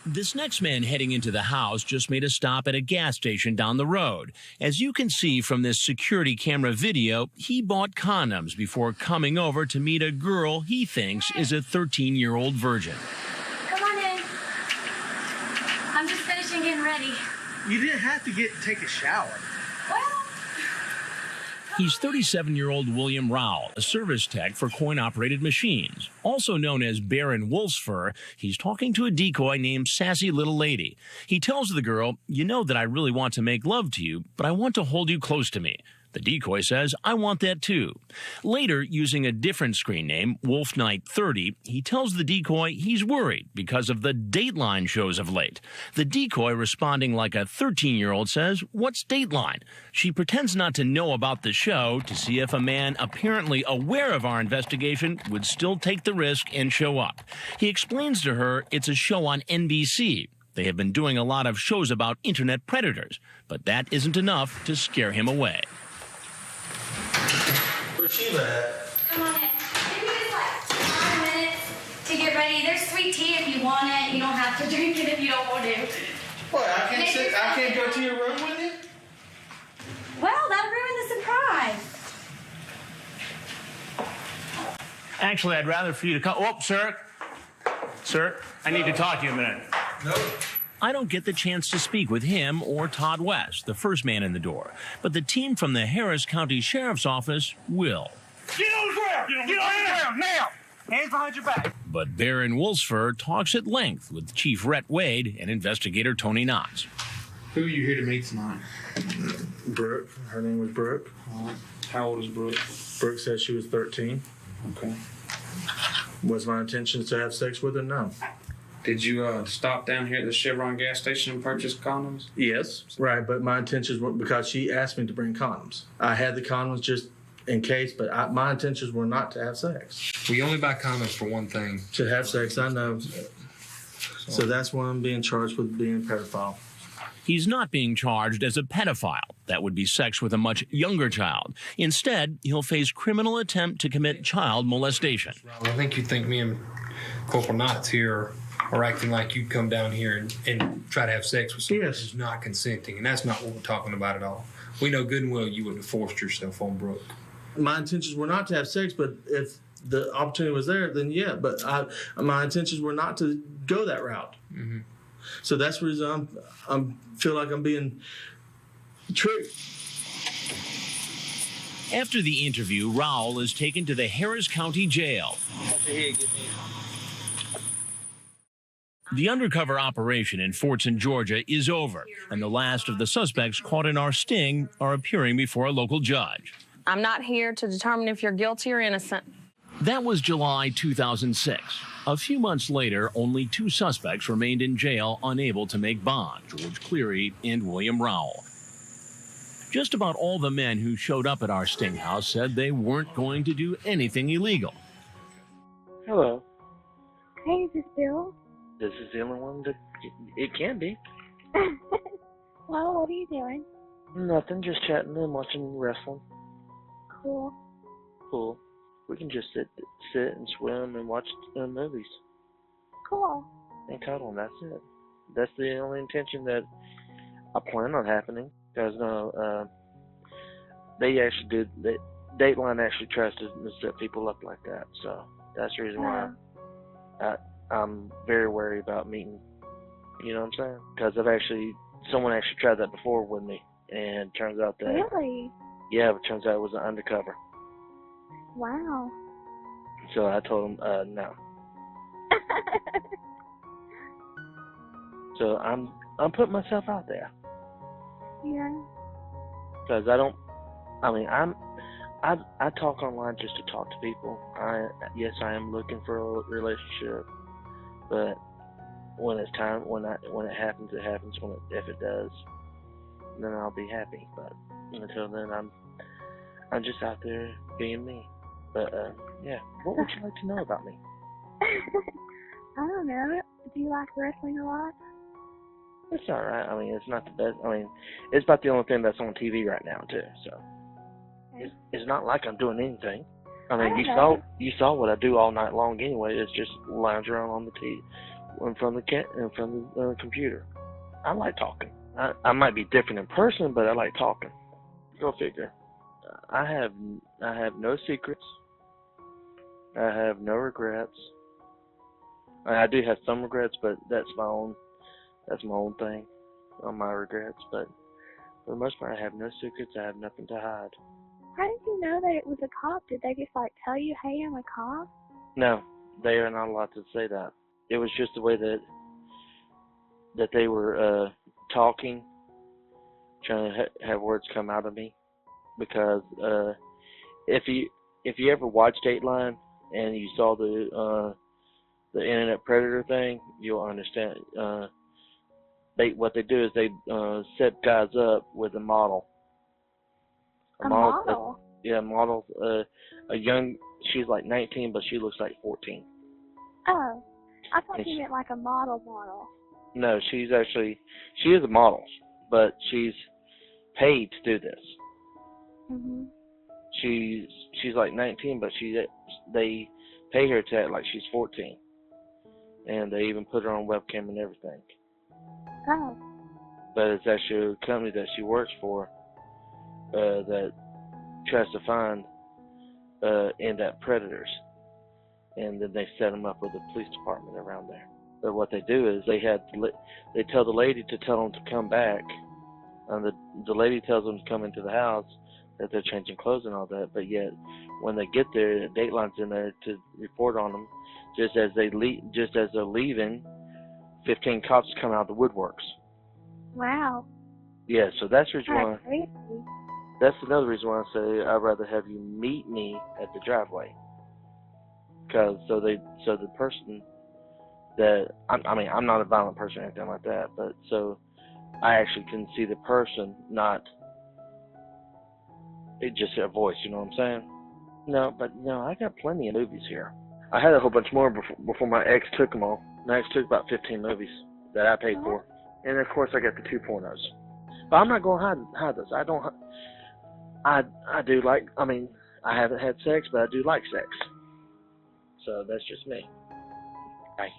This next man heading into the house just made a stop at a gas station down the road. As you can see from this security camera video, he bought condoms before coming over to meet a girl he thinks is a 13-year-old virgin. Come on in. I'm just finishing getting ready. You didn't have to take a shower. Well, He's 37-year-old William Rowell, a service tech for coin-operated machines. Also known as Baron Wolfsfur, he's talking to a decoy named Sassy Little Lady. He tells the girl, "You know that I really want to make love to you, but I want to hold you close to me." The decoy says, "I want that too." Later, using a different screen name, Wolf Knight 30, he tells the decoy he's worried because of the Dateline shows of late. The decoy, responding like a 13-year-old, says, "What's Dateline?" She pretends not to know about the show to see if a man apparently aware of our investigation would still take the risk and show up. He explains to her it's a show on NBC. They have been doing a lot of shows about internet predators, but that isn't enough to scare him away. Where's Sheila at? come on in. Give me just like 5 minutes to get ready. There's sweet tea if you want it. You don't have to drink it if you don't want to. What, I can't go to your room with you? Well, that ruined the surprise. Actually, I'd rather for you to come. Oh, sir. Sir, I need to talk to you a minute. No. I don't get the chance to speak with him or Todd West, the first man in the door, but the team from the Harris County Sheriff's Office will. Get on the ground! Get on the ground now! Hands behind your back. But Baron Wolfsfur talks at length with Chief Rhett Wade and investigator Tony Knotts. Who are you here to meet tonight? Brooke. Her name was Brooke. How old is Brooke? Brooke said she was 13. Okay. Was my intention to have sex with her? No. Did you stop down here at the Chevron gas station and purchase condoms? Yes. Right, but my intentions were because she asked me to bring condoms. I had the condoms just in case, but my intentions were not to have sex. We only buy condoms for one thing. To have sex, I know. So that's why I'm being charged with being a pedophile. He's not being charged as a pedophile. That would be sex with a much younger child. Instead, he'll face criminal attempt to commit child molestation. I think you think me and Corporal Knotts here are acting like you'd come down here and try to have sex with someone who's not consenting, and that's not what we're talking about at all. We know good and well you wouldn't have forced yourself on Brooke. My intentions were not to have sex, but if the opportunity was there, then yeah. But my intentions were not to go that route. Mm-hmm. So that's the reason I feel like I'm being tricked. After the interview, Rowell is taken to the Harris County Jail. The undercover operation in Fortson, Georgia is over, and the last of the suspects caught in our sting are appearing before a local judge. I'm not here to determine if you're guilty or innocent. That was July 2006. A few months later, only 2 suspects remained in jail unable to make bond, George Cleary and William Rowell. Just about all the men who showed up at our sting house said they weren't going to do anything illegal. Hello. Hey, is this Bill? This is the only one that it can be. Well, what are you doing? Nothing, just chatting and watching wrestling. Cool. Cool. We can just sit and swim and watch movies. Cool. And cuddle, and that's it. That's the only intention that I plan on happening. Because they actually did. Dateline actually tries to set people up like that. So that's the reason why I'm very wary about meeting. You know what I'm saying? Because someone actually tried that before with me, and it turns out that. Really? Yeah, but it turns out it was an undercover. Wow. So I told him no. So I'm putting myself out there. Yeah. Because I talk online just to talk to people. Yes, I am looking for a relationship, but when it's time, when it happens, it happens. If it does, then I'll be happy. But until then, I'm just out there being me. But yeah, what would you like to know about me? I don't know. Do you like wrestling a lot? It's all right. I mean, it's not the best. I mean, it's about the only thing that's on TV right now too. So it's not like I'm doing anything. I mean, you saw what I do all night long anyway. It's just lounge around on the the computer. I like talking. I might be different in person, but I like talking. Go figure. I have no secrets. I have no regrets. I do have some regrets, but that's my own thing on my regrets. But for the most part, I have no secrets. I have nothing to hide. How did you know that it was a cop? Did they just like tell you, hey, I'm a cop? No, they are not allowed to say that. It was just the way that they were talking, trying to have words come out of me. Because if you ever watch Dateline and you saw the internet predator thing, you'll understand. What they do is they set guys up with a model. A model? Yeah, a model. A young. She's like 19, but she looks like 14. Oh, I thought you meant like a model. No, she is a model, but she's paid to do this. Mhm. She's like 19, but they pay her to act like she's 14, and they even put her on webcam and everything. Oh. But it's actually a company that she works for that tries to find in-depth predators, and then they set them up with the police department around there. But what they do is they tell the lady to tell them to come back, and the lady tells them to come into the house, that they're changing clothes and all that. But yet, when they get there, Dateline's in there to report on them. Just as they're leaving, 15 cops come out of the woodworks. Wow. Yeah, so that's the reason why. That's crazy. That's another reason why I say I'd rather have you meet me at the driveway. Because so the person that I'm not a violent person or anything like that, but so I actually can see the person, not just a voice. You know what I'm saying? No, I got plenty of movies here. I had a whole bunch more before my ex took them all. My ex took about 15 movies that I paid for, and of course I got the 2 pornos. But I'm not going to hide those. I do like. I haven't had sex, but I do like sex. So that's just me. Bye.